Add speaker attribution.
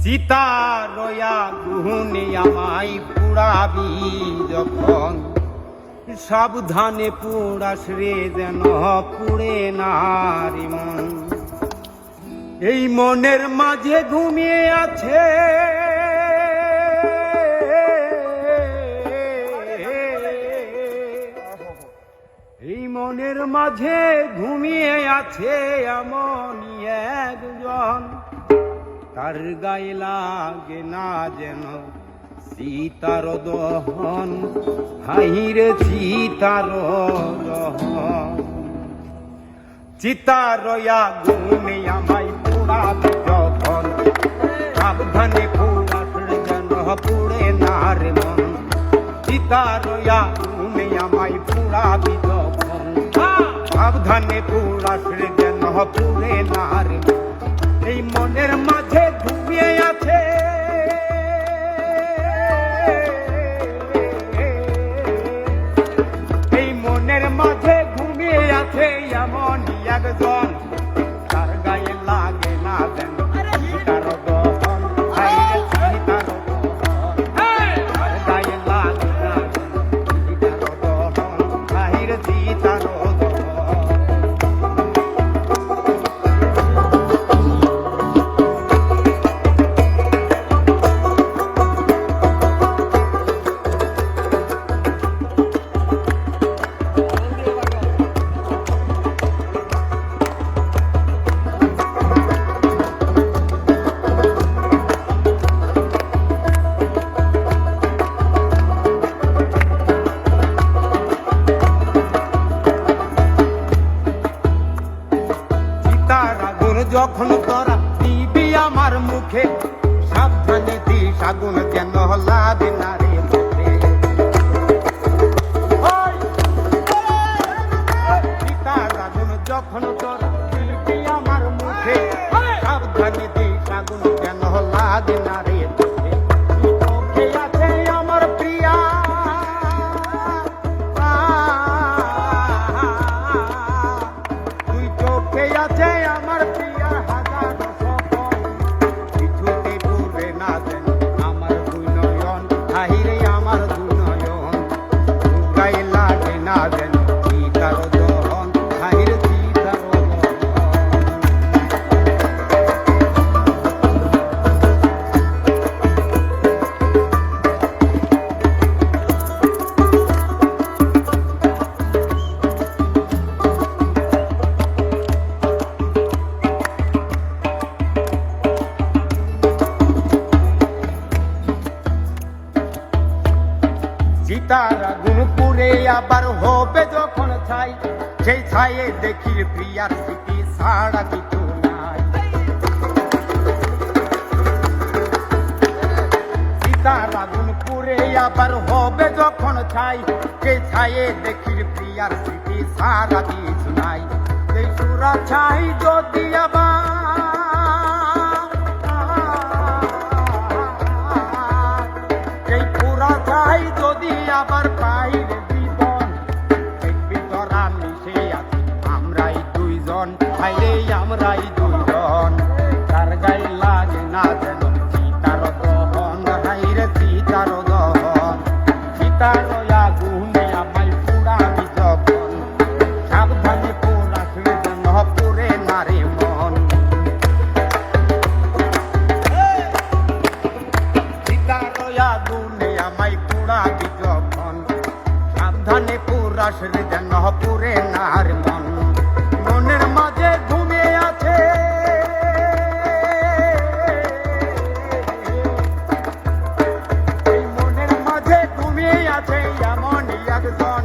Speaker 1: চিতা রয়া গুহনে আমায় পুড়াবি যখন, সাবধানে পুড়াস রে যেন পুড়ে না রে মন। এই মনের মাঝে ঘুমিয়ে আছে এই মনের মাঝে ঘুমিয়ে আছে এমনই একজন, তার গায়ে লাগে না যেন সীতার দহন, হাইরে সীতার দহন। চিতা রয়া গুনে আমায় পুড়াবে যখন, সাবধানে পুড়াস রে যেন পুড়ে না রে মন। চিতা রয়া গুনে আমায় পুড়াবি যখন, সাবধানে পুড়াস রে যেন পুড়ে না রে মন। এই মনের মাঝে ঘুমিয়ে আছে এই মনের মাঝে ঘুমিয়ে আছে এমনই একজন, তার গায়ে লাগে না যেন সীতার দহন, হাইরে সীতার দহন। তার গায়ে লাগে না যেন সীতার দহন, হাইরে সীতার দহন। যখন তোরা দিবি আমার মুখে, সাবধানে দিস আগুন যেন লাগে না রে মুখে। সীতার আগুন যখন তোরা দিবি আমার মুখে, সাবধানে দিস আগুন যেন লাগে না রে মুখে। চোখে আছে আমার প্রিয়া, তুই চোখে আছে আমার প্রিয়া, সীতার আগুন পুড়ে আবার হবে যখন ছাই, সেই ছায়ে দেখি প্রিয়ার স্মৃতি ছাড়া কিছু নাই। সীতার আগুন পুড়ে আবার হবে যখন ছাই, সেই ছায়ে দেখি প্রিয়ার স্মৃতি ছাড়া কিছু নাই। সেই সুরা ছাই যদি আবার আবার পাইলে জীবন, দেখবি তোরা মিশে আছি আমরাই দুইজন, হাইরে আমরাই দুইজন। তার গায়ে লাগে না যেন সীতার দহন, হাইরে সীতার দহন। সীতার আগুনে আমায় পুড়াবি যখন, সাবধানে পুড়াস রে যেন পুড়ে না রে মন। সীতার আগুনে আমায় পুড়াবি যখন, সাবধানে পুড়াস রে যেন পুড়ে না রে মন। মনের মাঝে ঘুমিয়ে আছে এই মনের মাঝে ঘুমিয়ে আছে এমনই একজন,